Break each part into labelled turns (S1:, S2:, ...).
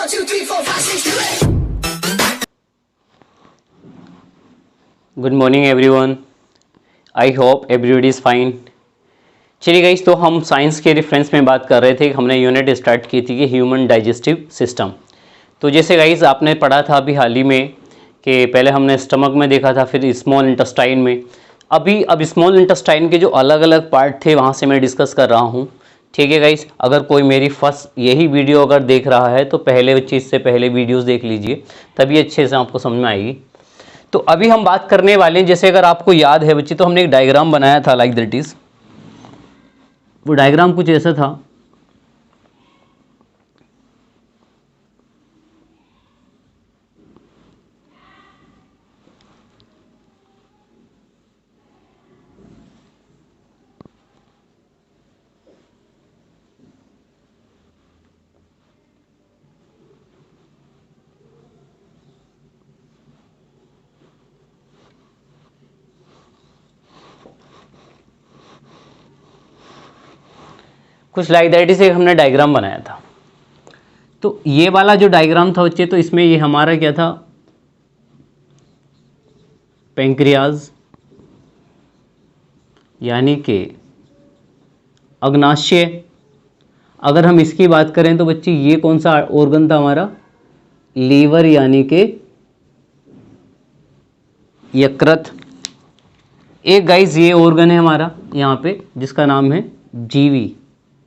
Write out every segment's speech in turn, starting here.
S1: 2, 3, 4, 5, 6, 2, 8.
S2: Good morning everyone, I hope everybody is fine. चलिए guys, तो हम साइंस के रेफरेंस में बात कर रहे थे। हमने यूनिट स्टार्ट की थी कि ह्यूमन डाइजेस्टिव सिस्टम। तो जैसे गाइस आपने पढ़ा था अभी हाल ही में कि पहले हमने स्टमक में देखा था, फिर स्मॉल इंटेस्टाइन में। अब स्मॉल इंटेस्टाइन के जो अलग अलग पार्ट थे वहाँ से मैं डिस्कस कर रहा हूँ। ठीक है गाइस, अगर कोई मेरी फर्स्ट यही वीडियो अगर देख रहा है तो पहले चीज़ से पहले वीडियोज़ देख लीजिए, तभी अच्छे से आपको समझ में आएगी। तो अभी हम बात करने वाले हैं, जैसे अगर आपको याद है बच्चे, तो हमने एक डायग्राम बनाया था लाइक दैट इज। वो डायग्राम कुछ ऐसा था। कुछ लाइक दैट इज एक हमने डायग्राम बनाया था। तो ये वाला जो डायग्राम था बच्चे, तो इसमें ये हमारा क्या था, पेंक्रियाज यानी कि अग्नाशय। अगर हम इसकी बात करें तो बच्चे ये कौन सा ऑर्गन था हमारा, लीवर यानी कि यकृत। एक गाइस ये ऑर्गन है हमारा यहाँ पे जिसका नाम है जीवी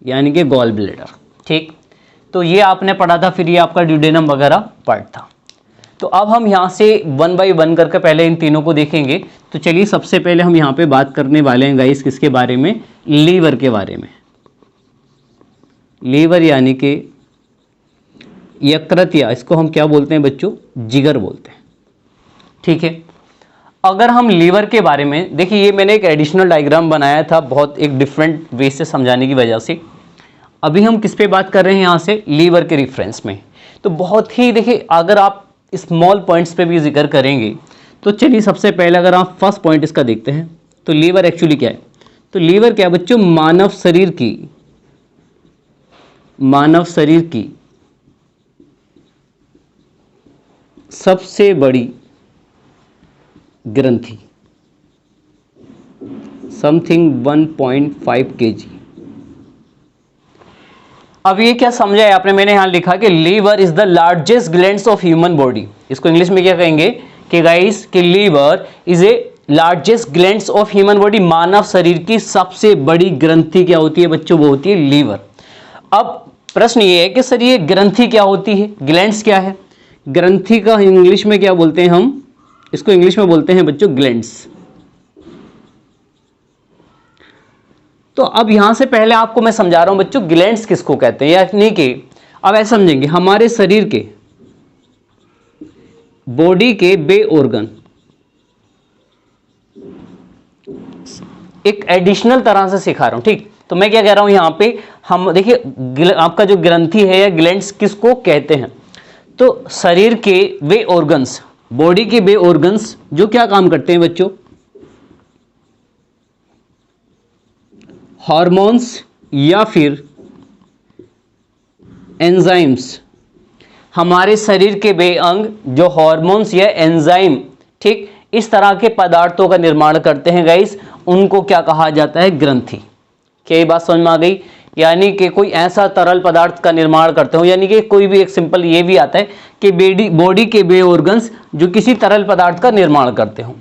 S2: यानी कि गॉल ब्लैडर। ठीक, तो ये आपने पढ़ा था, फिर ये आपका ड्यूडेनम वगैरह पार्ट था। तो अब हम यहाँ से वन बाय वन करके पहले इन तीनों को देखेंगे। तो चलिए सबसे पहले हम यहाँ पे बात करने वाले हैं गाइस किसके बारे में, लीवर के बारे में। लीवर यानी कि यकृत, या इसको हम क्या बोलते हैं बच्चों, जिगर बोलते हैं। ठीक है, अगर हम लीवर के बारे में देखिए, ये मैंने एक एडिशनल डायग्राम बनाया था बहुत एक डिफरेंट वे से समझाने की वजह से। अभी हम किस पे बात कर रहे हैं यहाँ से, लीवर के रेफरेंस में। तो बहुत ही देखिए, अगर आप स्मॉल पॉइंट्स पे भी जिक्र करेंगे तो चलिए सबसे पहले अगर आप फर्स्ट पॉइंट इसका देखते हैं तो लीवर एक्चुअली क्या है। तो लीवर क्या है बच्चों, मानव शरीर की सबसे बड़ी ग्रंथि, समथिंग 1.5 kg। अब ये क्या समझा है आपने, मैंने यहां लिखा कि liver is the largest glands of human body. इसको इंग्लिश में क्या कहेंगे कि गाइस कि liver is a largest glands of human body. मानव शरीर की सबसे बड़ी ग्रंथि क्या होती है बच्चों, वो होती है लीवर। अब प्रश्न ये है कि सर ये ग्रंथि क्या होती है, ग्लैंड्स क्या है। ग्रंथि का इंग्लिश में क्या बोलते हैं हम, इसको इंग्लिश में बोलते हैं बच्चों ग्लैंड्स। तो अब यहां से पहले आपको मैं समझा रहा हूं बच्चों ग्लैंड्स किसको कहते हैं, यानी कि अब ऐसा समझेंगे हमारे शरीर के बॉडी के बे ऑर्गन एक एडिशनल तरह से सिखा रहा हूं। ठीक, तो मैं क्या कह रहा हूं यहां पे, हम देखिए आपका जो ग्रंथि है या ग्लैंड्स किसको कहते हैं, तो शरीर के वे ऑर्गन्स, बॉडी के वे ऑर्गन्स जो क्या काम करते हैं बच्चों, हार्मोन्स या फिर एंजाइम्स। हमारे शरीर के वे अंग जो हार्मोन्स या एंजाइम, ठीक, इस तरह के पदार्थों का निर्माण करते हैं गाइस, उनको क्या कहा जाता है, ग्रंथि। क्या ये बात समझ में आ गई, यानी कि कोई ऐसा तरल पदार्थ का निर्माण करते हो, यानी कि कोई भी एक सिंपल ये भी आता है कि बॉडी के बे ऑर्गन्स जो किसी तरल पदार्थ का निर्माण करते हो,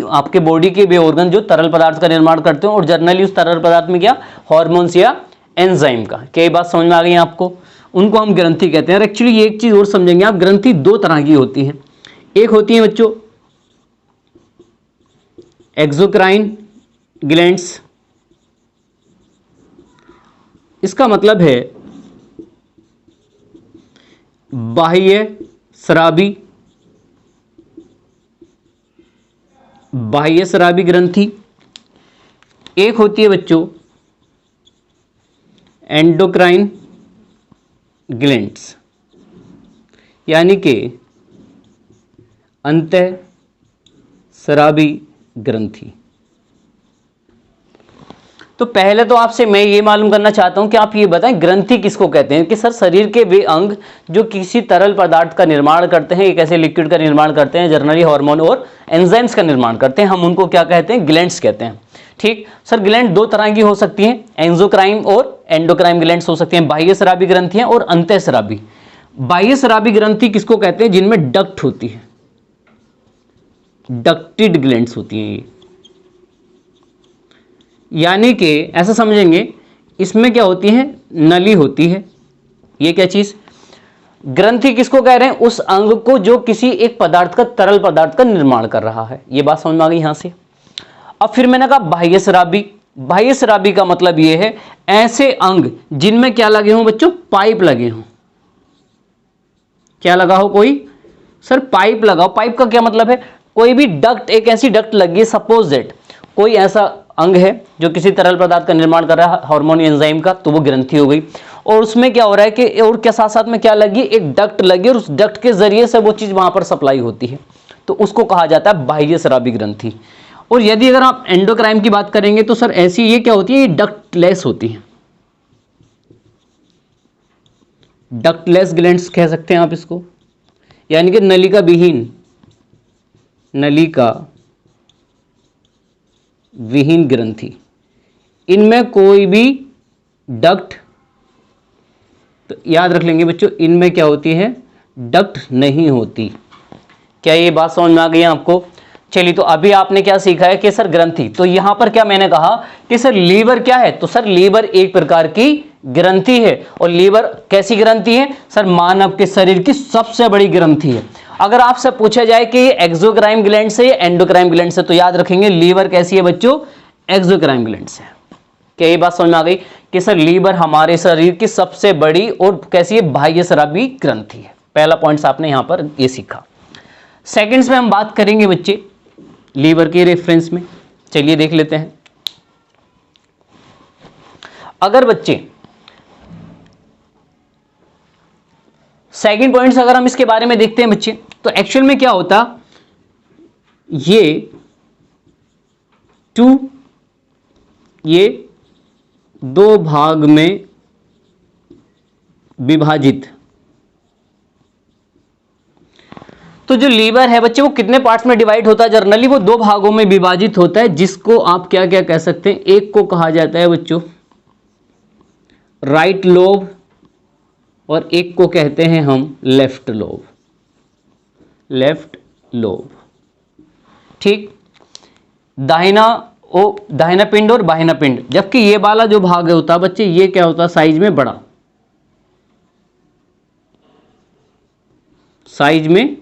S2: आपके बॉडी के बे ऑर्गन जो तरल पदार्थ का निर्माण करते हो, और जनरली उस तरल पदार्थ में क्या, हार्मोन्स या एंजाइम का। क्या ये बात समझ में आ गई आपको, उनको हम ग्रंथि कहते हैं। और एक्चुअली एक चीज और समझेंगे आप, ग्रंथि दो तरह की होती है। एक होती है बच्चों एक्सोक्राइन ग्लैंड्स, इसका मतलब है बाह्य स्रावी ग्रंथि। एक होती है बच्चों एंडोक्राइन ग्लैंड्स, यानी कि अंतःस्रावी ग्रंथि। तो पहले तो आपसे मैं ये मालूम करना चाहता हूं कि आप ये बताएं ग्रंथि किसको कहते हैं। कि सर शरीर के वे अंग जो किसी तरल पदार्थ का निर्माण करते हैं, एक ऐसे लिक्विड का निर्माण करते हैं, जनरली हार्मोन और एंजाइम्स का निर्माण करते हैं, हम उनको क्या कहते हैं, ग्लैंड्स कहते हैं। ठीक सर, ग्लैंड दो तरह की हो सकती हैं, एंजोक्राइन और एंडोक्राइन ग्लैंड्स हो सकती हैं, बाह्य स्रावी ग्रंथियां और अंतःस्रावी। बाह्य स्रावी ग्रंथि किसको कहते हैं, जिनमें डक्ट होती है, डक्टेड ग्लैंड्स होती हैं ये। यानी कि ऐसा समझेंगे, इसमें क्या होती है, नली होती है। ये क्या चीज, ग्रंथि किसको कह रहे हैं, उस अंग को जो किसी एक पदार्थ का, तरल पदार्थ का निर्माण कर रहा है। ये बात समझ में आ गई यहां से। अब फिर मैंने कहा बाह्य स्रावी। बाह्य स्रावी का मतलब ये है ऐसे अंग जिनमें क्या लगे हों बच्चों, पाइप लगे हों। क्या लगा हो, कोई सर पाइप लगाओ। पाइप का क्या मतलब है, कोई भी डक्ट, एक ऐसी डक्ट लगी है, सपोज दैट कोई ऐसा अंग है जो किसी तरल पदार्थ का निर्माण कर रहा है, हार्मोन एंजाइम का, तो वो ग्रंथि हो गई। और उसमें क्या हो रहा है कि और क्या साथ साथ में क्या लगी, एक डक्ट लगी, और उस डक्ट के जरिए से वो चीज वहां पर सप्लाई होती है, तो उसको कहा जाता है बाह्य स्रावी ग्रंथि। और यदि अगर आप एंडोक्राइन की बात करेंगे तो सर ऐसी ये क्या होती है, ये डक्टलेस होती है, डक्टलेस ग्लैंड्स कह सकते हैं आप इसको, यानी कि नलिका विहीन, नलिका विहीन ग्रंथि। इनमें कोई भी डक्ट, तो याद रख लेंगे बच्चों, इनमें क्या होती है, डक्ट नहीं होती। क्या ये बात समझ में आ गई है आपको। चलिए, तो अभी आपने क्या सीखा है कि सर ग्रंथि, तो यहां पर क्या मैंने कहा कि सर लीवर क्या है, तो सर लीवर एक प्रकार की ग्रंथि है। और लीवर कैसी ग्रंथि है, सर मानव के शरीर की सबसे बड़ी ग्रंथि है। अगर आपसे पूछा जाए कि ये एक्सोक्राइन ग्लैंड से या एंडोक्राइन ग्लैंड से, तो याद रखेंगे लीवर कैसी है बच्चों, एक्सोक्राइन ग्लैंड से। क्या ये बात समझ में आ गई कि सर लीवर हमारे शरीर की सबसे बड़ी और कैसी है, बाह्य स्रावी ग्रंथि है। पहला पॉइंट आपने यहां पर ये सीखा। सेकंड्स में हम बात करेंगे बच्चे लीवर के रेफरेंस में। चलिए देख लेते हैं। अगर बच्चे सेकंड पॉइंट्स अगर हम इसके बारे में देखते हैं बच्चे, तो एक्चुअल में क्या होता, ये दो भाग में विभाजित, तो जो लीवर है बच्चे वो कितने पार्ट्स में डिवाइड होता है, जनरली वो दो भागों में विभाजित होता है, जिसको आप क्या क्या कह सकते हैं, एक को कहा जाता है बच्चों राइट लोब, और एक को कहते हैं हम लेफ्ट लोब, लेफ्ट लोब। ठीक, दाहिना पिंड और बाहिना पिंड। जबकि ये वाला जो भाग होता है बच्चे, ये क्या होता है, साइज में बड़ा, साइज में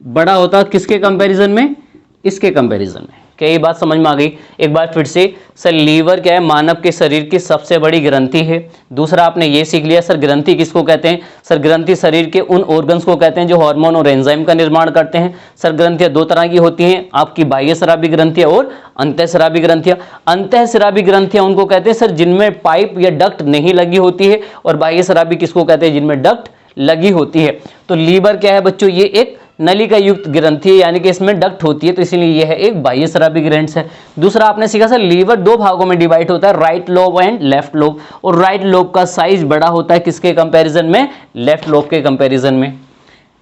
S2: बड़ा होता है, किसके कंपैरिजन में, इसके कंपैरिजन में। क्या ये बात समझ में आ गई। एक बार फिर से, सर लीवर क्या है, मानव के शरीर की सबसे बड़ी ग्रंथि है। दूसरा आपने ये सीख लिया सर ग्रंथि किसको कहते हैं, सर ग्रंथि शरीर के उन ऑर्गन्स को कहते हैं जो हार्मोन और एंजाइम का निर्माण करते हैं। सर ग्रंथियां दो तरह की होती हैं, आपकी बाह्य स्रावी ग्रंथियां और अंतःस्रावी ग्रंथियां। अंतःस्रावी ग्रंथियां उनको कहते हैं सर जिनमें पाइप या डक्ट नहीं लगी होती है, और बाह्य स्रावी किसको कहते हैं, जिनमें डक्ट लगी होती है। तो लीवर क्या है बच्चों, ये एक नलिका युक्त ग्रंथि है, यानी कि इसमें डक्ट होती है, तो इसलिए यह है एक बाह्य स्रावी ग्लैंड्स है। दूसरा आपने सीखा सर लीवर दो भागों में डिवाइड होता है, right lobe and left lobe, और राइट लोब का साइज बड़ा होता है किसके कंपैरिजन में, लेफ्ट लोब के कंपैरिजन में।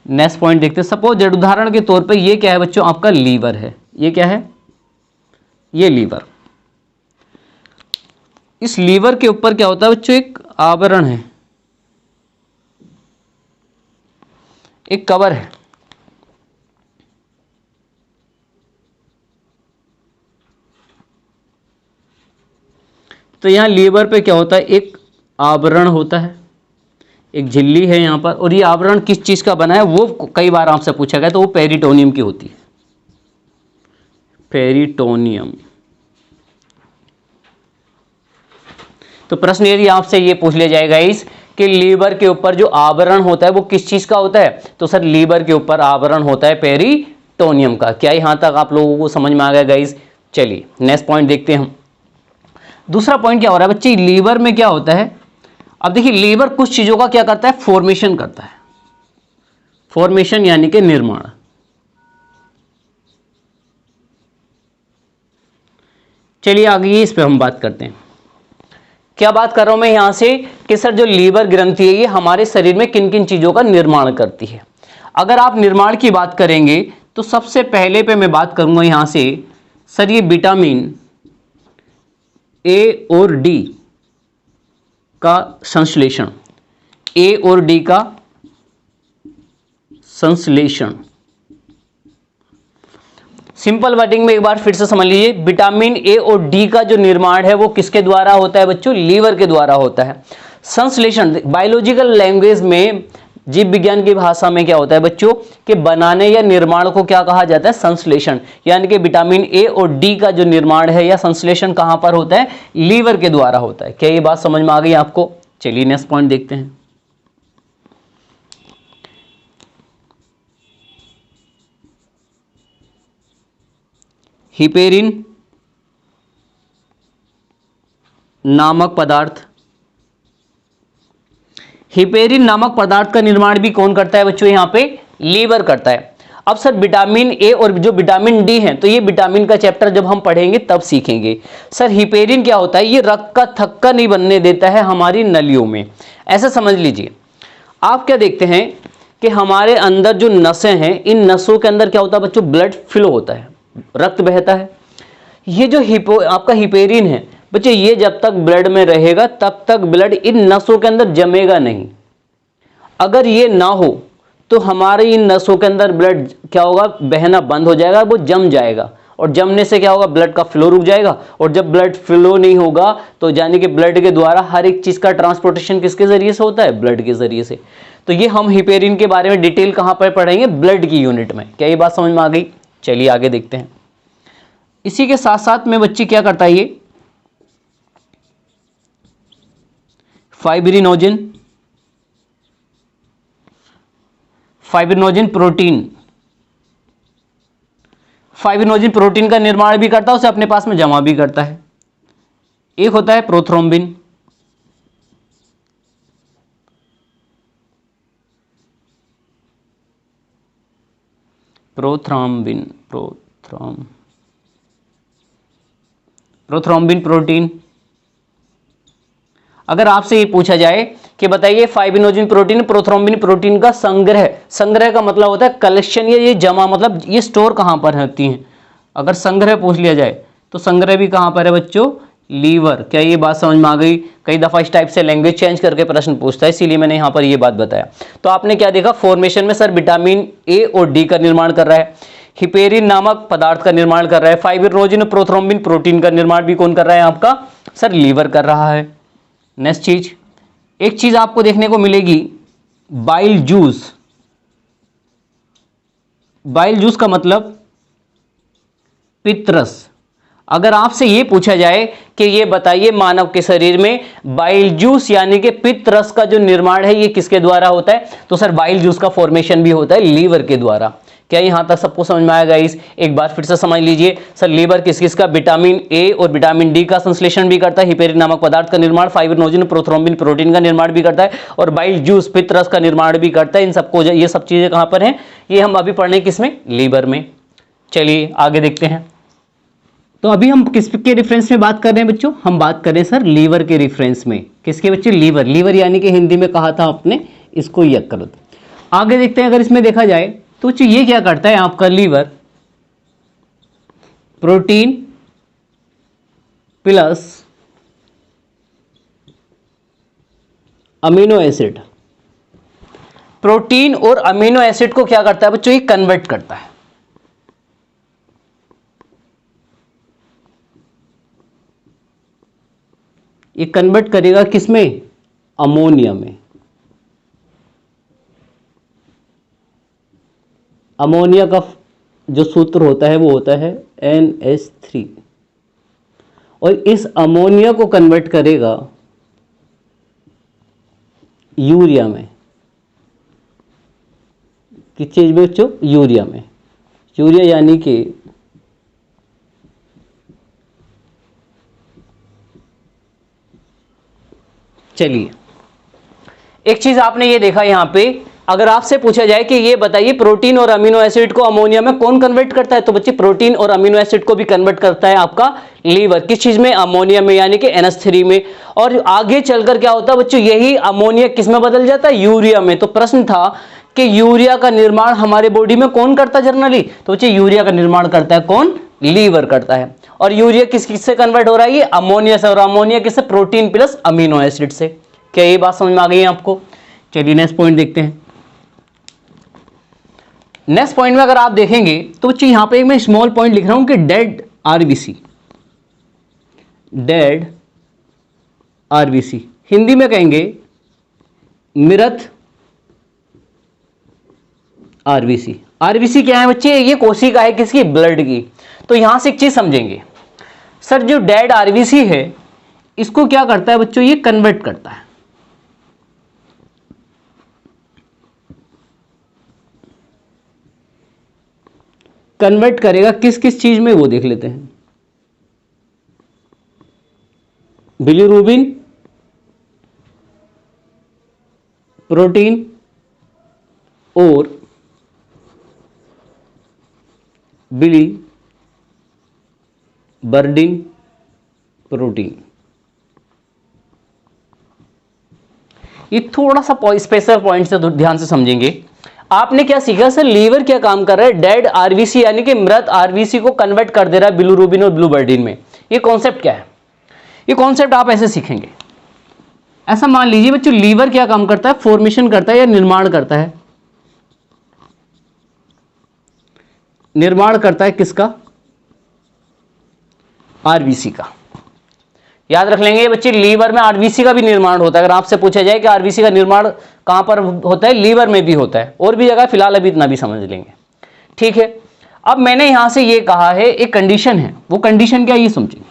S2: नेक्स्ट पॉइंट देखते हैं। सपोज उदाहरण के तौर पे ये क्या है बच्चों, आपका लीवर है, ये क्या है, ये लीवर। इस लीवर के ऊपर क्या होता है बच्चों, एक आवरण है, एक कवर है। तो यहां लीवर पे क्या होता है, एक आवरण होता है, एक झिल्ली है यहां पर, और ये आवरण किस चीज का बना है वो कई बार आपसे पूछा गया, तो वो पेरिटोनियम की होती है, पेरिटोनियम। तो प्रश्न यदि आपसे ये पूछ लिया जाएगा इस कि लीवर के ऊपर जो आवरण होता है वो किस चीज का होता है, तो सर लीवर के ऊपर आवरण होता है पेरिटोनियम का। क्या यहां तक आप लोगों को समझ में आ गया गाइस। चलिए नेक्स्ट पॉइंट देखते हैं हम। दूसरा पॉइंट क्या हो रहा है बच्चे, लीवर में क्या होता है, अब देखिए लीवर कुछ चीजों का क्या करता है, फॉर्मेशन करता है, फॉर्मेशन यानी कि निर्माण। चलिए आगे इस पे हम बात करते हैं। क्या बात कर रहा हूं मैं यहां से कि सर जो लीवर ग्रंथि है ये हमारे शरीर में किन किन चीजों का निर्माण करती है। अगर आप निर्माण की बात करेंगे तो सबसे पहले पे मैं बात करूंगा यहां से सर ये विटामिन ए और डी का संश्लेषण, ए और डी का संश्लेषण। सिंपल वर्डिंग में एक बार फिर से समझ लीजिए, विटामिन ए और डी का जो निर्माण है वो किसके द्वारा होता है बच्चों, लीवर के द्वारा होता है। संश्लेषण बायोलॉजिकल लैंग्वेज में, जीव विज्ञान की भाषा में क्या होता है बच्चों कि बनाने या निर्माण को क्या कहा जाता है, संश्लेषण। यानी कि विटामिन ए और डी का जो निर्माण है या संश्लेषण कहां पर होता है, लीवर के द्वारा होता है। क्या ये बात समझ में आ गई आपको? चलिए नेक्स्ट पॉइंट देखते हैं। हिपेरिन नामक पदार्थ, हिपेरिन नामक पदार्थ का निर्माण भी कौन करता है बच्चों, यहां पे लीवर करता है। अब सर विटामिन ए और जो विटामिन डी है, तो ये विटामिन का चैप्टर जब हम पढ़ेंगे तब सीखेंगे। सर हिपेरिन क्या होता है, ये रक्त का थक्का नहीं बनने देता है हमारी नलियों में। ऐसा समझ लीजिए, आप क्या देखते हैं कि हमारे अंदर जो नसें हैं, इन नसों के अंदर क्या होता है बच्चों, ब्लड फ्लो होता है, रक्त बहता है। ये जो आपका हिपेरिन है बच्चे, ये जब तक ब्लड में रहेगा तब तक ब्लड इन नसों के अंदर जमेगा नहीं। अगर ये ना हो तो हमारे इन नसों के अंदर ब्लड क्या होगा, बहना बंद हो जाएगा, वो जम जाएगा, और जमने से क्या होगा, ब्लड का फ्लो रुक जाएगा। और जब ब्लड फ्लो नहीं होगा तो यानी कि ब्लड के द्वारा हर एक चीज का ट्रांसपोर्टेशन किसके जरिए से होता है, ब्लड के जरिए से। तो ये हम हिपेरिन के बारे में डिटेल कहां पर पढ़ेंगे, ब्लड की यूनिट में। क्या ये बात समझ में आ गई? चलिए आगे देखते हैं। इसी के साथ साथ में बच्चे क्या करता है, ये fibrinogen, fibrinogen protein, fibrinogen protein का निर्माण भी करता है, उसे अपने पास में जमा भी करता है। एक होता है प्रोथ्रोम्बिन, प्रोथ्रोम्बिन प्रोटीन। अगर आपसे ये पूछा जाए कि बताइए फाइब्रिनोजन प्रोटीन प्रोथ्रोम्बिन प्रोटीन का संग्रह, संग्रह का मतलब होता है कलेक्शन, या ये जमा मतलब ये स्टोर कहां पर होती हैं। अगर संग्रह पूछ लिया जाए तो संग्रह भी कहां पर है बच्चों, लीवर। क्या ये बात समझ में आ गई? कई दफा इस टाइप से लैंग्वेज चेंज करके प्रश्न पूछता है, इसीलिए मैंने यहां पर ये बात बताया। तो आपने क्या देखा, फॉर्मेशन में सर विटामिन ए और डी का निर्माण कर रहा है, हिपेरिन नामक पदार्थ का निर्माण कर रहा है, फाइब्रिनोजन प्रोथ्रोम्बिन प्रोटीन का निर्माण भी कौन कर रहा है आपका, सर लीवर कर रहा है। नेक्स्ट चीज, एक चीज आपको देखने को मिलेगी, बाइल जूस। बाइल जूस का मतलब पित्तरस। अगर आपसे ये पूछा जाए कि ये बताइए मानव के शरीर में बाइल जूस यानी कि पित्तरस का जो निर्माण है ये किसके द्वारा होता है, तो सर बाइल जूस का फॉर्मेशन भी होता है लीवर के द्वारा। क्या यहां तक सबको समझ में आएगा? इस एक बार फिर से समझ लीजिए, सर लीवर किस किस का, विटामिन ए और विटामिन डी का संश्लेषण भी करता है, हिपेरिन नामक पदार्थ का निर्माण, फाइब्रिनोजन प्रोथ्रोम्बिन प्रोटीन का निर्माण भी करता है, और बाइल जूस पित्तरस का निर्माण भी करता है। इन सबको, ये सब चीजें कहां पर हैं, ये हम अभी पढ़ने किसमें, लीवर में। चलिए आगे देखते हैं। तो अभी हम किसके रेफरेंस में बात कर रहे हैं बच्चों, हम बात कर रहे हैं सर लीवर के रेफरेंस में। किसके बच्चे, लीवर। लीवर यानी कि हिंदी में कहा था आपने, इसको यकृत। आगे देखते हैं, अगर इसमें देखा जाए तो ये क्या करता है आपका लीवर, protein plus amino acid, protein और अमीनो एसिड को क्या करता है बच्चों, ये कन्वर्ट करता है। ये कन्वर्ट करेगा किसमें, अमोनिया में। अमोनिया का जो सूत्र होता है वो होता है NH3, और इस अमोनिया को कन्वर्ट करेगा यूरिया में। किस चीज में बच्चों, यूरिया में। यूरिया यानी कि चलिए एक चीज आपने ये देखा यहां पे, अगर आपसे पूछा जाए कि ये बताइए प्रोटीन और अमीनो एसिड को अमोनिया में कौन कन्वर्ट करता है, तो बच्चे प्रोटीन और अमीनो एसिड को भी कन्वर्ट करता है आपका लीवर किस चीज में, अमोनिया में, यानी कि NH3 में। और आगे चलकर क्या होता है बच्चों, यही अमोनिया किस में बदल जाता है, यूरिया में। तो प्रश्न था कि यूरिया का निर्माण हमारे बॉडी में कौन करता है जनरली, तो बच्चों यूरिया का निर्माण करता है कौन, लीवर करता है। और यूरिया किस किस से कन्वर्ट हो रहा है, ये अमोनिया से। और अमोनिया किससे, प्रोटीन प्लस अमीनो एसिड से। क्या ये बात समझ में आ गई है आपको? चलिए नेक्स्ट पॉइंट देखते हैं। नेक्स्ट पॉइंट में अगर आप देखेंगे तो बच्चों यहां पे मैं स्मॉल पॉइंट लिख रहा हूं कि डेड आरबीसी, हिंदी में कहेंगे मृत आरबीसी। आरबीसी क्या है बच्चे, ये कोशिका है किसकी, ब्लड की। तो यहां से एक चीज समझेंगे सर, जो डेड आरबीसी है इसको क्या करता है बच्चों, ये कन्वर्ट करता है। कन्वर्ट करेगा किस किस चीज में, वो देख लेते हैं। बिलीरुबिन, प्रोटीन और बिलीवर्डिन प्रोटीन। ये थोड़ा सा स्पेशल पॉइंट से ध्यान से समझेंगे। आपने क्या सीखा सर, लीवर क्या काम कर रहा है, डेड आरबीसी यानी कि मृत आरबीसी को कन्वर्ट कर दे रहा है बिलीरुबिन और बिलीवर्डिन में। ये कॉन्सेप्ट क्या है, ये कॉन्सेप्ट आप ऐसे सीखेंगे। ऐसा मान लीजिए बच्चों, लीवर क्या काम करता है, फॉर्मेशन करता है या निर्माण करता है, निर्माण करता है किसका, आरबीसी का। याद रख लेंगे बच्चे, लीवर में आरबीसी का भी निर्माण होता है। अगर आपसे पूछा जाए कि आरबीसी का निर्माण कहां पर होता है, लीवर में भी होता है, और भी जगह, फिलहाल अभी इतना भी समझ लेंगे, ठीक है। अब मैंने यहां से ये कहा है एक कंडीशन है, वो कंडीशन क्या, ये समझिए।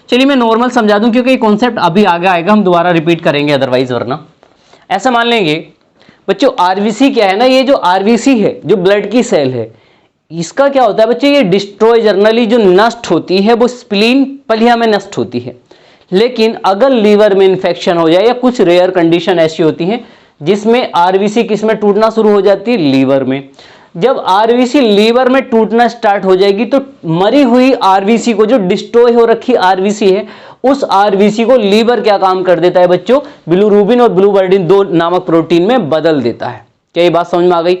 S2: चलिए मैं नॉर्मल समझा दूं, क्योंकि ये कॉन्सेप्ट अभी आगे आएगा, हम दोबारा रिपीट करेंगे अदरवाइज, वरना ऐसा मान लेंगे बच्चों, आरबीसी क्या है ना, ये जो आरबीसी है, जो ब्लड की सेल है, इसका क्या होता है बच्चे, ये डिस्ट्रॉय, जर्नली जो नष्ट होती है वो स्प्लीन पलिया में नष्ट होती है। लेकिन अगर लीवर में इन्फेक्शन हो जाए, या कुछ रेयर कंडीशन ऐसी होती हैं जिसमें आरबीसी किस में टूटना शुरू हो जाती है, लीवर में। जब आरबीसी लीवर में टूटना स्टार्ट हो जाएगी तो मरी हुई आरबीसी को, जो डिस्ट्रॉय हो रखी आरबीसी है, उस आरबीसी को लीवर क्या काम कर देता है बच्चों, बिलीरुबिन और बिलीवर्डिन 2 नामक प्रोटीन में बदल देता है। क्या ये बात समझ में आ गई?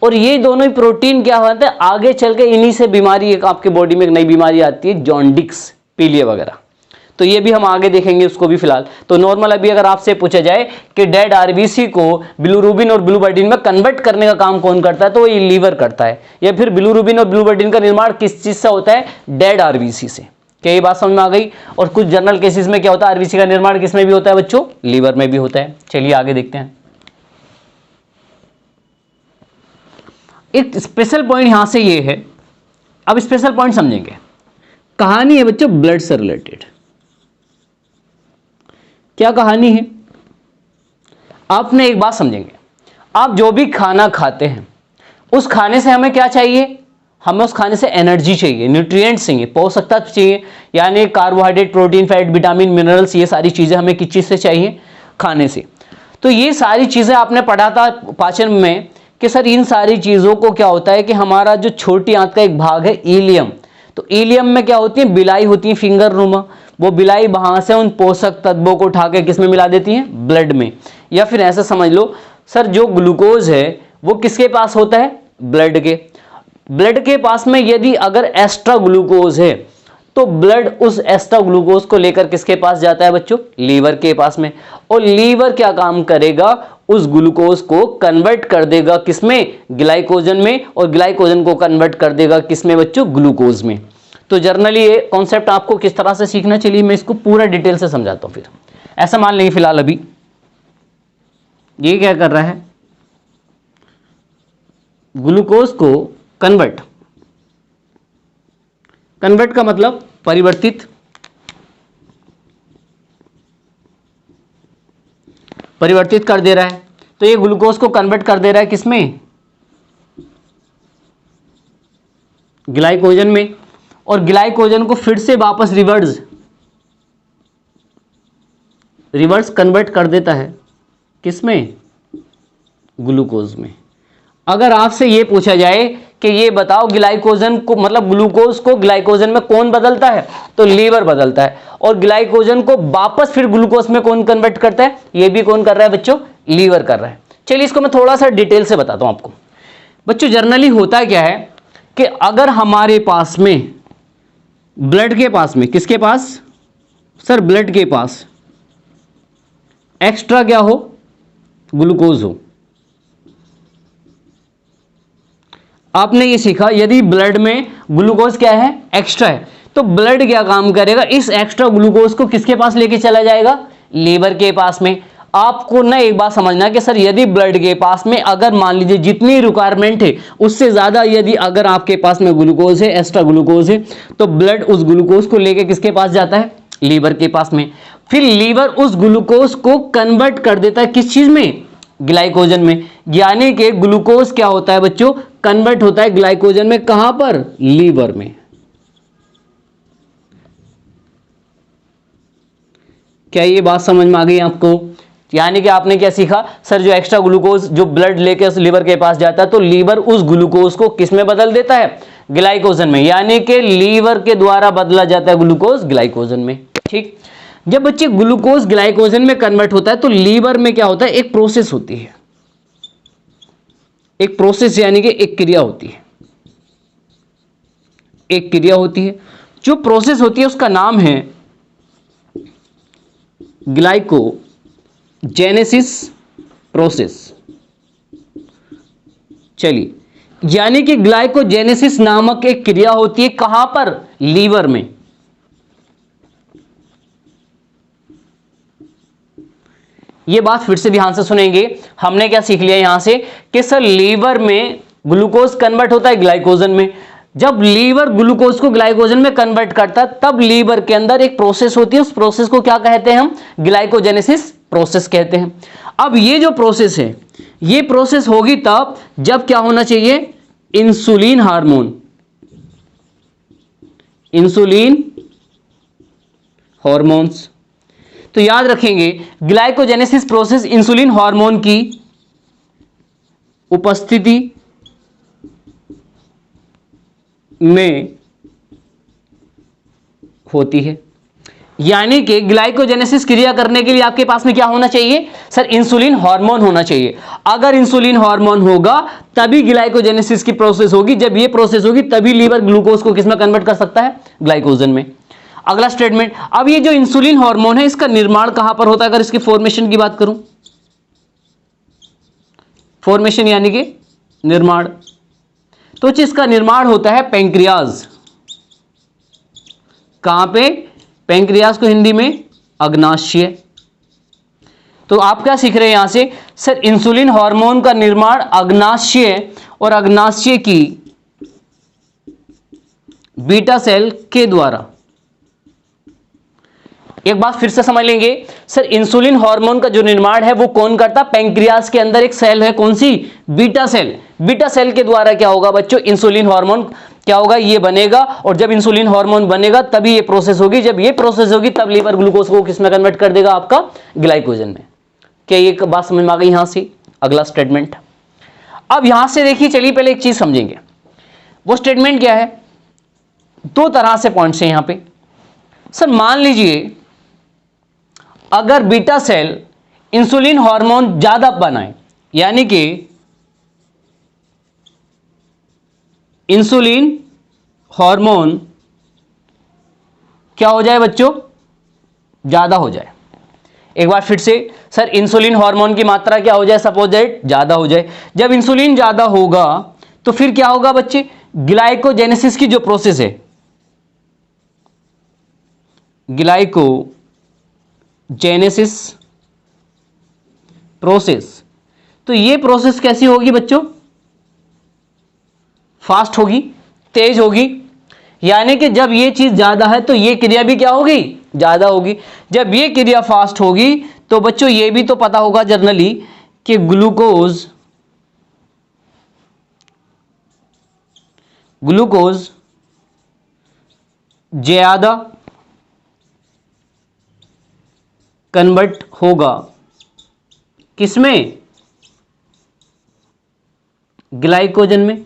S2: और ये दोनों ही प्रोटीन क्या होता है, आगे चल के इन्हीं से बीमारी, एक आपके बॉडी में एक नई बीमारी आती है, जॉन्डिस, पीलिया वगैरह। तो ये भी हम आगे देखेंगे उसको भी फिलहाल। तो नॉर्मल अभी अगर आपसे पूछा जाए कि डेड आरबीसी को बिलीरुबिन और बिलीवर्डिन में कन्वर्ट करने का काम कौन करता है, तो ये लीवर करता है। या फिर बिलीरुबिन और बिलीवर्डिन का निर्माण किस चीज से होता है, डेड आरबीसी से। क्या ये बात समझ में आ गई? और कुछ जनरल केसेस में क्या होता है, आरबीसी का निर्माण किस में भी होता है बच्चों, लीवर में भी होता है। चलिए आगे देखते हैं। एक स्पेशल पॉइंट यहां से ये है, अब स्पेशल पॉइंट समझेंगे। कहानी है बच्चों ब्लड से रिलेटेड। क्या कहानी है, आपने एक बात समझेंगे, आप जो भी खाना खाते हैं उस खाने से हमें क्या चाहिए, हमें उस खाने से एनर्जी चाहिए, न्यूट्रिएंट्स चाहिए, पोषक तत्व चाहिए, यानी carbohydrate, protein, fat, vitamin, minerals, ये सारी चीजें हमें किस चीज से चाहिए, खाने से। तो ये सारी चीजें आपने पढ़ा था पाचन में कि सर इन सारी चीजों को क्या होता है कि हमारा जो छोटी आंत का एक भाग है इलियम, तो इलियम में क्या होती है, बिलाई होती है फिंगर नुमा, वो बिलाई वहां से उन पोषक तत्वों को उठा के किस में मिला देती है, ब्लड में। या फिर ऐसा समझ लो सर, जो ग्लूकोज है वो किसके पास होता है, ब्लड के। ब्लड के पास में यदि अगर एक्स्ट्रा ग्लूकोज है तो ब्लड उस एक्स्ट्रा ग्लूकोज को लेकर किसके पास जाता है बच्चों, लीवर के पास में। और लीवर क्या काम करेगा, उस ग्लूकोज को कन्वर्ट कर देगा किसमें, ग्लाइकोजन में, और ग्लाइकोजन को कन्वर्ट कर देगा किसमें बच्चों, ग्लूकोज में। तो जर्नली ये कॉन्सेप्ट आपको किस तरह से सीखना, चलिए मैं इसको पूरा डिटेल से समझाता हूं। फिर ऐसा मान लेंगे फिलहाल अभी ये क्या कर रहा है, ग्लूकोज को कन्वर्ट का मतलब परिवर्तित कर दे रहा है। तो ये ग्लूकोज को कन्वर्ट कर दे रहा है किसमें, ग्लाइकोजन में, और ग्लाइकोजन को फिर से वापस रिवर्स कन्वर्ट कर देता है किसमें, ग्लूकोज में। अगर आपसे ये पूछा जाए कि ये बताओ ग्लाइकोजन को मतलब ग्लूकोज को ग्लाइकोजन में कौन बदलता है, तो लीवर बदलता है। और ग्लाइकोजन को वापस फिर ग्लूकोज में कौन कन्वर्ट करता है, ये भी कौन कर रहा है बच्चों, लीवर कर रहा है। चलिए इसको मैं थोड़ा सा डिटेल से बताता हूं आपको। बच्चों जनरली होता क्या है कि अगर हमारे पास में ब्लड के पास में, किसके पास सर, ब्लड के पास एक्स्ट्रा क्या हो, ग्लूकोज हो। आपने ये सीखा यदि ब्लड में ग्लूकोज क्या है, एक्स्ट्रा है, तो ब्लड क्या काम करेगा, इस एक्स्ट्रा ग्लूकोज को किसके पास लेके चला जाएगा, लीवर के पास में। आपको ना एक बात समझना कि सर यदि ब्लड के पास में अगर मान लीजिए जितनी रिक्वायरमेंट है उससे ज्यादा यदि अगर आपके पास में ग्लूकोज है, एक्स्ट्रा ग्लूकोज है, तो ब्लड उस ग्लूकोज को लेके किसके पास जाता है, लीवर के पास में। फिर लीवर उस ग्लूकोज को कन्वर्ट कर देता है किस चीज में, ग्लाइकोजन में। यानी कि ग्लूकोज क्या होता है बच्चों, कन्वर्ट होता है ग्लाइकोजन में, कहां पर, लीवर में। क्या ये बात समझ में आ गई आपको? यानी कि आपने क्या सीखा सर, जो एक्स्ट्रा ग्लूकोज जो ब्लड लेके लीवर के पास जाता है तो लीवर उस ग्लूकोज को किस में बदल देता है, ग्लाइकोजन में। यानी कि लीवर के द्वारा बदला जाता है ग्लूकोज ग्लाइकोजन में। ठीक, जब बच्चे ग्लूकोज ग्लाइकोजन में कन्वर्ट होता है तो लीवर में क्या होता है, एक प्रोसेस होती है, एक प्रोसेस यानी कि एक क्रिया होती है, एक क्रिया होती है। जो प्रोसेस होती है उसका नाम है ग्लाइकोजेनेसिस प्रोसेस। चलिए, यानी कि ग्लाइकोजेनेसिस नामक एक क्रिया होती है कहां पर, लीवर में। यह बात फिर से ध्यान से सुनेंगे। हमने क्या सीख लिया यहां से कि सर लीवर में ग्लूकोज कन्वर्ट होता है ग्लाइकोजन में। जब लीवर ग्लूकोज को ग्लाइकोजन में कन्वर्ट करता है तब लीवर के अंदर एक प्रोसेस होती है, उस प्रोसेस को क्या कहते हैं हम, ग्लाइकोजेनेसिस प्रोसेस कहते हैं। अब ये जो प्रोसेस है ये प्रोसेस होगी तब जब क्या होना चाहिए, इंसुलिन हार्मोन, इंसुलिन हार्मोन्स। तो याद रखेंगे ग्लाइकोजेनेसिस प्रोसेस इंसुलिन हार्मोन की उपस्थिति में होती है। यानी कि ग्लाइकोजेनेसिस क्रिया करने के लिए आपके पास में क्या होना चाहिए सर, इंसुलिन हार्मोन होना चाहिए। अगर इंसुलिन हार्मोन होगा तभी ग्लाइकोजेनेसिस की प्रोसेस होगी। जब ये प्रोसेस होगी तभी लीवर ग्लूकोज को किसमें कन्वर्ट कर सकता है, ग्लाइकोजन में। अगला स्टेटमेंट, अब ये जो इंसुलिन हार्मोन है इसका निर्माण कहां पर होता है, अगर इसकी फॉर्मेशन की बात करूं, फॉर्मेशन यानी कि निर्माण, तो इसका निर्माण होता है पैंक्रियाज। कहां पे, पैंक्रियाज को हिंदी में अग्नाशय। तो आप क्या सीख रहे हैं यहां से सर, इंसुलिन हार्मोन का निर्माण अग्नाशय और अग्नाशय की बीटा सेल के द्वारा। एक बात फिर से समझ लेंगे सर, इंसुलिन हार्मोन का जो निर्माण है वो कौन करता, पैंक्रियाज के अंदर एक सेल है, कौन सी, बीटा सेल। बीटा सेल के द्वारा क्या होगा बच्चों, इंसुलिन हार्मोन क्या होगा, ये बनेगा। और जब इंसुलिन हार्मोन बनेगा तभी ये प्रोसेस होगी। जब ये प्रोसेस होगी तब लीवर ग्लूकोज को किसमें कन्वर्ट कर देगा, आपका ग्लाइकोजन में। क्या ये बात समझ में आ गई यहां से? अगला स्टेटमेंट, अब यहां से देखिए, चलिए पहले एक चीज समझेंगे। वो स्टेटमेंट क्या है, दो तरह से पॉइंट्स हैं यहां पे। सर मान लीजिए अगर बीटा सेल इंसुलिन हार्मोन ज्यादा बनाए, यानी कि इंसुलिन हार्मोन क्या हो जाए बच्चों, ज्यादा हो जाए। एक बार फिर से सर, इंसुलिन हार्मोन की मात्रा क्या हो जाए, सपोज दैट ज्यादा हो जाए। जब इंसुलिन ज्यादा होगा तो फिर क्या होगा बच्चे, ग्लाइकोजेनेसिस की जो प्रोसेस है, ग्लाइकोजेनेसिस प्रोसेस, तो ये प्रोसेस कैसी होगी बच्चों, फास्ट होगी, तेज होगी। यानी कि जब ये चीज ज्यादा है तो ये क्रिया भी क्या होगी, ज्यादा होगी। जब ये क्रिया फास्ट होगी तो बच्चों ये भी तो पता होगा जनरली कि ग्लूकोज ज्यादा कन्वर्ट होगा किसमें, ग्लाइकोजन में।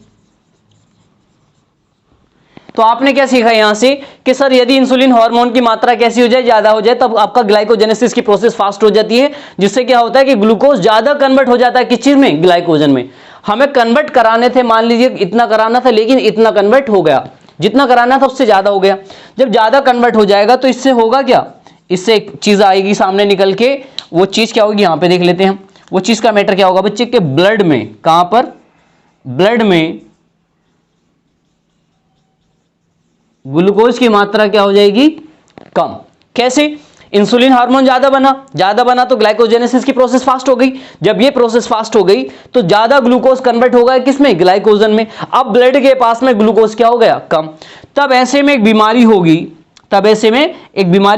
S2: तो आपने क्या सीखा यहां से कि सर यदि इंसुलिन हार्मोन की मात्रा कैसी हो जाए, ज्यादा हो जाए, तब आपका ग्लाइकोजेनेसिस की प्रोसेस फास्ट हो जाती है, जिससे क्या होता है कि ग्लूकोज ज्यादा कन्वर्ट हो जाता है किस चीज में, ग्लाइकोजन में। हमें कन्वर्ट कराने थे, मान लीजिए इतना कराना था, लेकिन इतना कन्वर्ट हो गया, जितना कराना था उससे ज्यादा हो गया। जब ज्यादा कन्वर्ट हो जाएगा तो इससे होगा क्या, इससे एक चीज आएगी सामने निकल के। वो चीज क्या होगी, यहां पे देख लेते हैं हम। वो चीज का मैटर क्या होगा बच्चे के ब्लड में, कहां पर, ब्लड में ग्लूकोज की मात्रा क्या हो जाएगी, कम। कैसे, इंसुलिन हार्मोन ज्यादा बना तो ग्लाइकोजेनेसिस की प्रोसेस फास्ट हो गई। जब ये प्रोसेस फास्ट हो गई तो ज्यादा ग्लूकोज कन्वर्ट हो गया किसमें, ग्लाइकोजन में। अब ब्लड के पास में ग्लूकोज क्या हो गया, कम। तब ऐसे में एक बीमारी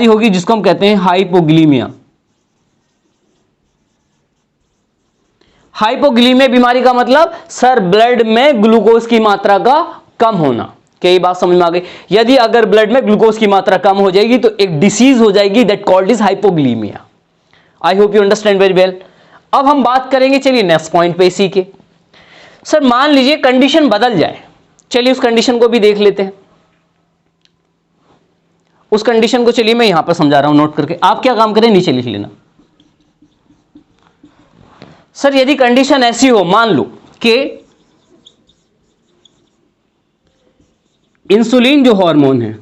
S2: होगी, जिसको हम कहते हैं हाइपोग्लीमिया। हाइपोग्लीमिया बीमारी का मतलब सर ब्लड में ग्लूकोज की मात्रा का कम होना। क्या ये बात समझ में आ गई? यदि अगर ब्लड में ग्लूकोज की मात्रा कम हो जाएगी तो एक डिसीज हो जाएगी, that called is hypoglycaemia. I hope you understand very well. अब हम बात करेंगे, चलिए नेक्स्ट पॉइंट पे इसी के। सर मान लीजिए कंडीशन बदल जाए, चलिए उस कंडीशन को भी देख लेते हैं। उस कंडीशन को चलिए मैं यहां पर समझा रहा हूं नोट करके, आप क्या काम करें, नीचे लिख लेना। सर यदि कंडीशन ऐसी हो, मान लो कि इंसुलिन जो हार्मोन है,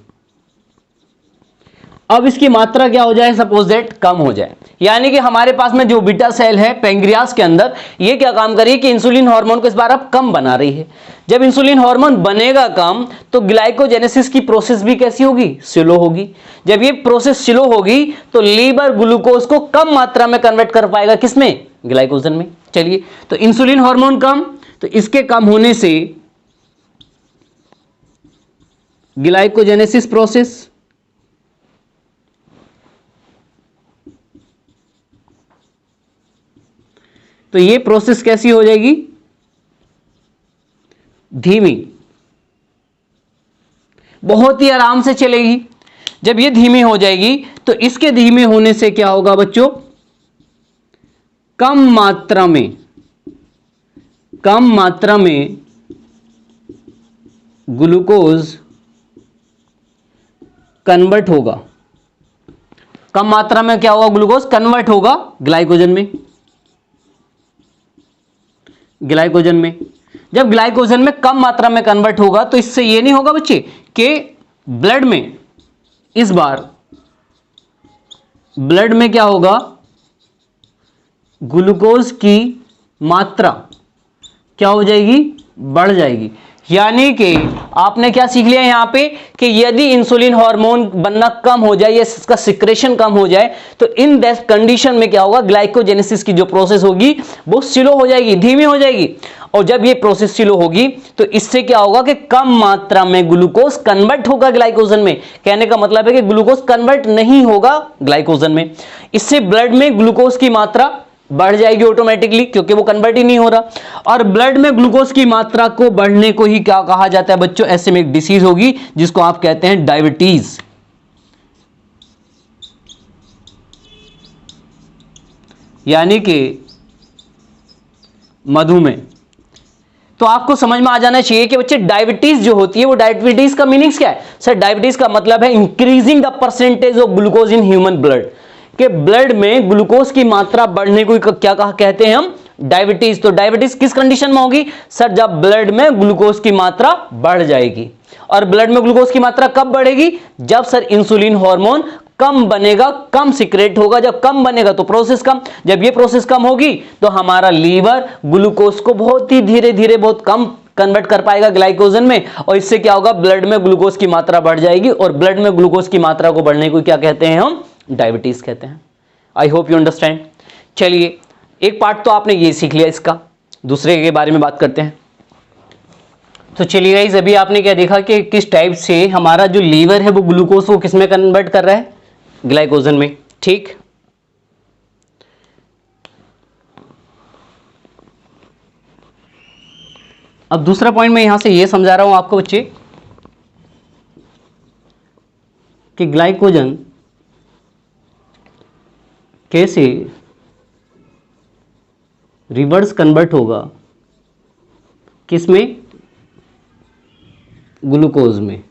S2: अब इसकी मात्रा क्या हो जाए, सपोज दैट कम हो जाए। यानी कि हमारे पास में जो बीटा सेल है पैंक्रियास के अंदर, ये क्या काम करिए कि इंसुलिन हार्मोन को इस बार अब कम बना रही है। जब इंसुलिन हार्मोन बनेगा कम तो ग्लाइकोजेनेसिस की प्रोसेस भी कैसी होगी, स्लो होगी। जब ये प्रोसेस स्लो होगी तो लीवर ग्लूकोज को कम मात्रा में कन्वर्ट कर पाएगा, किसमें, ग्लाइकोजन में। चलिए, तो इंसुलिन हार्मोन कम, तो इसके कम होने से ग्लाइकोजेनेसिस प्रोसेस, तो ये प्रोसेस कैसी हो जाएगी, धीमी, बहुत ही आराम से चलेगी। जब ये धीमी हो जाएगी तो इसके धीमे होने से क्या होगा बच्चों, कम मात्रा में ग्लूकोज कन्वर्ट होगा। कम मात्रा में क्या होगा, ग्लूकोज कन्वर्ट होगा ग्लाइकोजन में। जब ग्लाइकोजन में कम मात्रा में कन्वर्ट होगा तो इससे ये नहीं होगा बच्चे कि ब्लड में, इस बार ब्लड में क्या होगा, ग्लूकोज की मात्रा क्या हो जाएगी, बढ़ जाएगी। यानी कि आपने क्या सीख लिया यहां पे कि यदि इंसुलिन हार्मोन बनना कम हो जाए या इसका सिक्रेशन कम हो जाए तो इन दैट कंडीशन में क्या होगा, ग्लाइकोजेनेसिस की जो प्रोसेस होगी वो स्लो हो जाएगी, धीमी हो जाएगी। और जब ये प्रोसेस स्लो होगी तो इससे क्या होगा कि कम मात्रा में ग्लूकोज कन्वर्ट होगा ग्लाइकोजन में। कहने का मतलब है कि ग्लूकोज कन्वर्ट नहीं होगा ग्लाइकोजन में, इससे ब्लड में ग्लूकोज की मात्रा बढ़ जाएगी ऑटोमेटिकली, क्योंकि वो कन्वर्ट ही नहीं हो रहा। और ब्लड में ग्लूकोज की मात्रा को बढ़ने को ही क्या कहा जाता है बच्चों, ऐसे में एक डिसीज होगी जिसको आप कहते हैं डायबिटीज। यानी कि मधुमेह। तो आपको समझ में आ जाना चाहिए कि बच्चे डायबिटीज जो होती है, वो डायबिटीज का मीनिंग्स क्या है। सर डायबिटीज का मतलब है increasing the percentage of glucose in human blood, कि ब्लड में ग्लूकोज की मात्रा बढ़ने को क्या कहा कहते हैं हम, डायबिटीज। तो डायबिटीज किस कंडीशन में होगी सर, जब ब्लड में ग्लूकोज की मात्रा बढ़ जाएगी। और ब्लड में ग्लूकोज की मात्रा कब बढ़ेगी, जब सर इंसुलिन हार्मोन कम बनेगा, कम सिक्रेट होगा। जब कम बनेगा तो प्रोसेस कम, जब ये प्रोसेस कम होगी तो हमारा लीवर ग्लूकोज को बहुत ही धीरे धीरे बहुत कम कन्वर्ट कर पाएगा ग्लाइकोजन में, और इससे क्या होगा, ब्लड में ग्लूकोज की मात्रा बढ़ जाएगी। और ब्लड में ग्लूकोज की मात्रा को बढ़ने को क्या कहते हैं हम, डायबिटीज कहते हैं। आई होप यू अंडरस्टैंड। चलिए एक पार्ट तो आपने ये सीख लिया, इसका दूसरे के बारे में बात करते हैं। तो चलिए गाइस, अभी आपने क्या देखा कि किस टाइप से हमारा जो लीवर है वो ग्लूकोज को किस में कन्वर्ट कर रहा है, ग्लाइकोजन में। ठीक, अब दूसरा पॉइंट मैं यहां से ये समझा रहा हूं आपको बच्चे कि ग्लाइकोजन कैसे रिवर्स कन्वर्ट होगा किस में? ग्लूकोज में।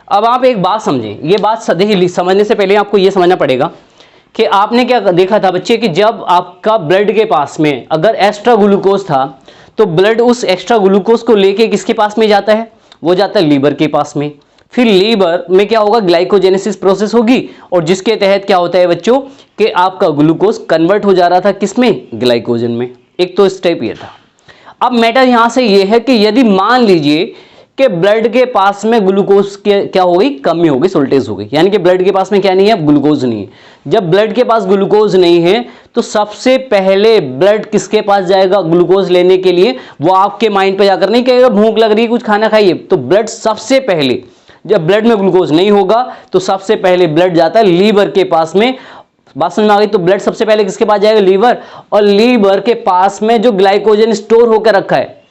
S2: अब आप एक बात समझें, ये बात सही समझने से पहले आपको ये समझना पड़ेगा कि आपने क्या देखा था बच्चे कि जब आपका ब्लड के पास में अगर एक्स्ट्रा ग्लूकोज था तो ब्लड उस एक्स्ट्रा ग्लूकोज को लेके किसके पास में जाता है? वो जाता है लीवर के पास में। फिर लीवर में क्या होगा? ग्लाइकोजेनेसिस प्रोसेस होगी और जिसके तहत क्या होता है बच्चों कि आपका ग्लूकोज कन्वर्ट हो जा रहा था किसमें? ग्लाइकोजन में। एक तो स्टेप ये था। अब मैटर यहां से ये है कि यदि मान लीजिए कि ब्लड के पास में ग्लूकोज के क्या हो गई? कमी हो गई, सोल्टेज हो गई, यानी कि ब्लड के पास में क्या नहीं है? ग्लूकोज नहीं है। जब ब्लड के पास ग्लूकोज नहीं है तो सबसे पहले ब्लड किसके पास जाएगा ग्लूकोज लेने के लिए? वो आपके माइंड पे जाकर नहीं कहेगा भूख लग रही है कुछ खाना खाइए, तो ब्लड सबसे पहले, जब ब्लड में ग्लूकोज नहीं होगा तो सबसे पहले ब्लड जाता है लीवर के पास में। बात समझ में आ गई? तो ब्लड सबसे पहले किसके पास जाएगा? लीवर। और लीवर के पास में जो ग्लाइकोजन स्टोर होकर रखा है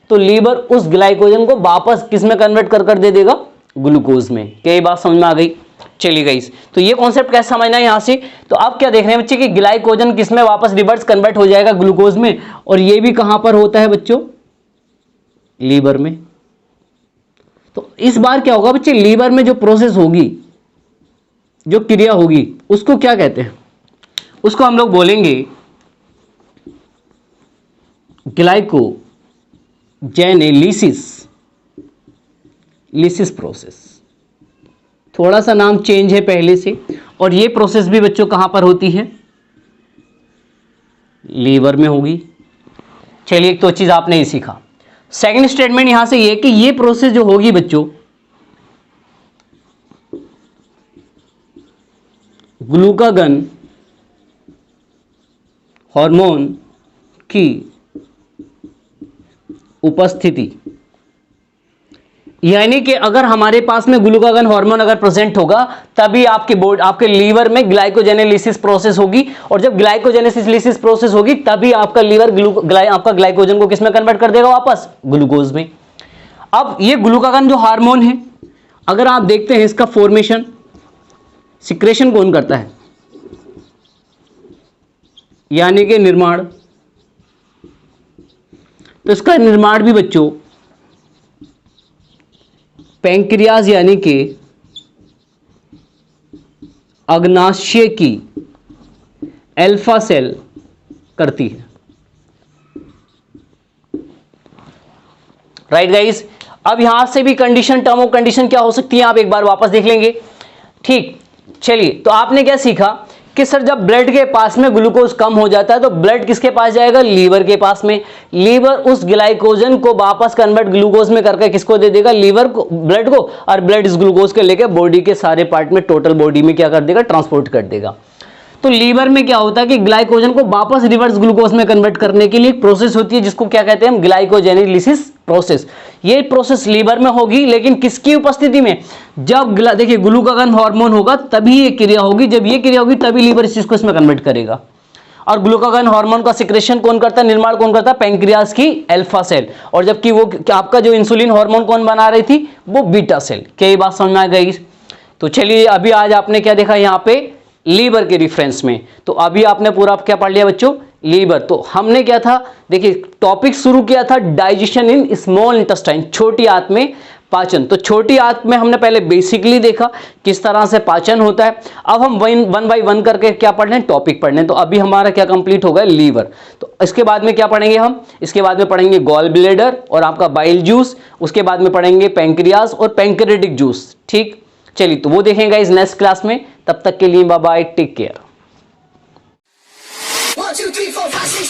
S2: तो लीवर उस ग्लाइकोजन को वापस किस में कन्वर्ट कर दे देगा? ग्लूकोज में। क्या ये बात समझ में आ गई? चलिए गाइस, तो ये कॉन्सेप्ट कैसे समझना है यहां से? तो आप क्या देख रहे हैं बच्चे कि ग्लाइकोजन किस में वापस रिवर्स कन्वर्ट हो जाएगा? ग्लूकोज में। और ये भी कहां पर होता है बच्चों? लीवर में। तो इस बार क्या होगा बच्चे? लीवर में जो प्रोसेस होगी, जो क्रिया होगी, उसको क्या कहते हैं? उसको हम लोग बोलेंगे ग्लाइकोजेनेलिसिस प्रोसेस। थोड़ा सा नाम चेंज है पहले से। और ये प्रोसेस भी बच्चों कहां पर होती है? लीवर में होगी। चलिए, एक तो चीज आपने ही सीखा। सेकंड स्टेटमेंट यहां से ये कि ये प्रोसेस जो होगी बच्चों ग्लूकागन हार्मोन की उपस्थिति, यानी कि अगर हमारे पास में ग्लूकागन हार्मोन अगर प्रेजेंट होगा तभी आपके लीवर में ग्लाइकोजेनेलिसिस प्रोसेस होगी। और जब ग्लाइकोजेनेलिसिस प्रोसेस होगी तभी आपका लीवर आपका ग्लाइकोजन को किसमें कन्वर्ट कर देगा? वापस ग्लूकोज में। अब ये ग्लूकागन जो हार्मोन है, अगर आप देखते हैं इसका फॉर्मेशन, सिक्रेशन कौन करता है? यानी कि निर्माण। तो इसका निर्माण भी बच्चों पैंक्रियाज यानी कि अग्नाशय की अल्फा सेल करती है। Right guys? अब यहां से भी कंडीशन, टर्म ऑफ कंडीशन क्या हो सकती है आप एक बार वापस देख लेंगे। ठीक, चलिए, तो आपने क्या सीखा कि सर जब ब्लड के पास में ग्लूकोज कम हो जाता है तो ब्लड किसके पास जाएगा? लीवर के पास में। लीवर उस ग्लाइकोजन को वापस कन्वर्ट ग्लूकोज में करके किसको दे देगा? लीवर को, ब्लड को। और ब्लड इस ग्लूकोज के लेके बॉडी के सारे पार्ट में, टोटल बॉडी में क्या कर देगा? ट्रांसपोर्ट कर देगा। तो लीवर में क्या होता है कि ग्लाइकोजन को वापस रिवर्स ग्लूकोज में कन्वर्ट करने के लिए एक प्रोसेस होती है जिसको क्या कहते हैं हम? ग्लाइकोजेनेलिसिस प्रोसेस। ये प्रोसेस लीवर में होगी, लेकिन किसकी उपस्थिति में? जब देखिए ग्लूकागन हार्मोन होगा तभी ये क्रिया होगी। जब ये क्रिया होगी तभी लीवर इस चीज को इसमें कन्वर्ट करेगा। और ग्लूकागन हार्मोन का सिक्रेशन कौन करता है? निर्माण कौन करता है? पैंक्रियाज की अल्फा सेल। और जबकि वो आपका जो इंसुलिन हार्मोन कौन बना रही थी? वो बीटा सेल। क्या ये बात समझ में आ गई? तो चलिए, अभी आज आपने क्या देखा यहाँ पे? लीवर के रेफरेंस में। तो अभी आपने पूरा क्या पढ़ लिया बच्चों? लीवर। तो हमने क्या था, देखिए टॉपिक शुरू किया था डाइजेशन इन स्मॉल इंटेस्टाइन, छोटी आंत में पाचन। तो छोटी आंत में हमने पहले बेसिकली देखा किस तरह से पाचन होता है। अब हम वन बाय वन करके क्या पढ़ रहे हैं? टॉपिक पढ़ रहे हैं। तो अभी हमारा क्या कंप्लीट हो गया? लीवर। तो इसके बाद में क्या पढ़ेंगे हम? इसके बाद में पढ़ेंगे गॉल ब्लैडर और आपका बाइल जूस। उसके बाद में पढ़ेंगे पैंक्रियाज और पैंक्रेटिक जूस। ठीक, चलिए, तो वो देखेंगे इस नेक्स्ट क्लास में। तब तक के लिए बाय बाय, टेक केयर।
S1: 1, 2, 3, 4, 5, 6